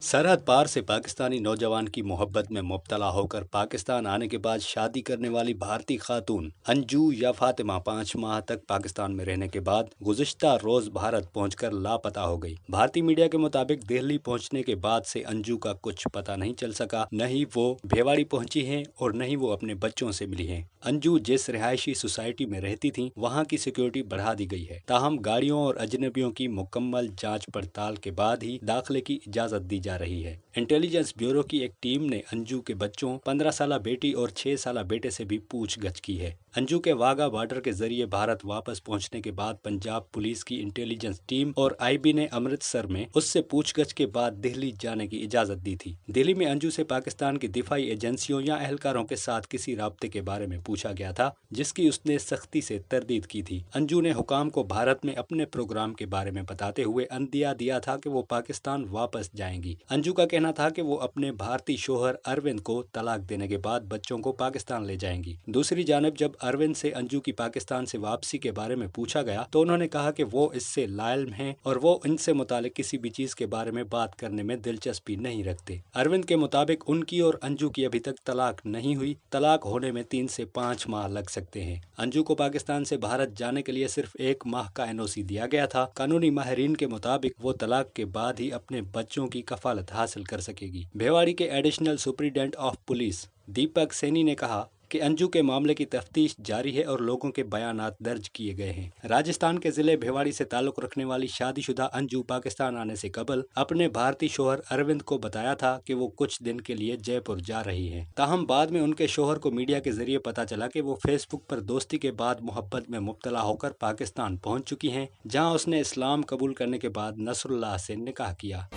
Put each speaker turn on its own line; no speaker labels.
सरहद पार से पाकिस्तानी नौजवान की मोहब्बत में मुब्तला होकर पाकिस्तान आने के बाद शादी करने वाली भारतीय खातून अंजू या फातिमा 5 माह तक पाकिस्तान में रहने के बाद गुज़िश्ता रोज भारत पहुंचकर लापता हो गई। भारतीय मीडिया के मुताबिक दिल्ली पहुंचने के बाद से अंजू का कुछ पता नहीं चल सका। न ही वो भेवाड़ी पहुंची हैं और न ही वो अपने बच्चों से मिली हैं। अंजू जिस रिहायशी सोसाइटी में रहती थी वहां की सिक्योरिटी बढ़ा दी गई है। ताहम गाड़ियों और अजनबियों की मुकम्मल जांच पड़ताल के बाद ही दाखिले की इजाजत दी जा रही है। इंटेलिजेंस ब्यूरो की एक टीम ने अंजू के बच्चों 15 साल बेटी और 6 साल बेटे से भी पूछगछ की है। अंजू के वाघा बॉर्डर के जरिए भारत वापस पहुंचने के बाद पंजाब पुलिस की इंटेलिजेंस टीम और आईबी ने अमृतसर में उससे पूछगछ के बाद दिल्ली जाने की इजाजत दी थी। दिल्ली में अंजू से पाकिस्तान की दिफाई एजेंसियों या एहलकारों के साथ किसी राब्ते के बारे में पूछा गया था, जिसकी उसने सख्ती से तरदीद की थी। अंजू ने हुकाम को भारत में अपने प्रोग्राम के बारे में बताते हुए अंदिया दिया था कि वो पाकिस्तान वापस जाएंगी। अंजू का कहना था कि वो अपने भारतीय शोहर अरविंद को तलाक देने के बाद बच्चों को पाकिस्तान ले जाएंगी। दूसरी जानिब जब अरविंद से अंजू की पाकिस्तान से वापसी के बारे में पूछा गया तो उन्होंने कहा कि वो इससे लाइल्म हैं और वो इनसे मुतालिक किसी भी चीज के बारे में बात करने में दिलचस्पी नहीं रखते। अरविंद के मुताबिक उनकी और अंजू की अभी तक तलाक नहीं हुई। तलाक होने में 3 से 5 माह लग सकते हैं। अंजू को पाकिस्तान से भारत जाने के लिए सिर्फ 1 माह का एनओसी दिया गया था। कानूनी माहिरीन के मुताबिक वो तलाक के बाद ही अपने बच्चों की कफालत हासिल कर सकेगी। भेवाड़ी के एडिशनल सुपरिटेंडेंट ऑफ पुलिस दीपक सैनी ने कहा कि अंजू के मामले की तफ्तीश जारी है और लोगों के बयानात दर्ज किए गए हैं। राजस्थान के जिले भेवाड़ी से ताल्लुक रखने वाली शादीशुदा अंजू पाकिस्तान आने से कबल अपने भारतीय शोहर अरविंद को बताया था कि वो कुछ दिन के लिए जयपुर जा रही हैं। ताहम बाद में उनके शोहर को मीडिया के जरिए पता चला कि वो फेसबुक पर दोस्ती के बाद मोहब्बत में मुब्तला होकर पाकिस्तान पहुंच चुकी हैं, जहां उसने इस्लाम कबूल करने के बाद नसरुल्लाह से निकाह किया।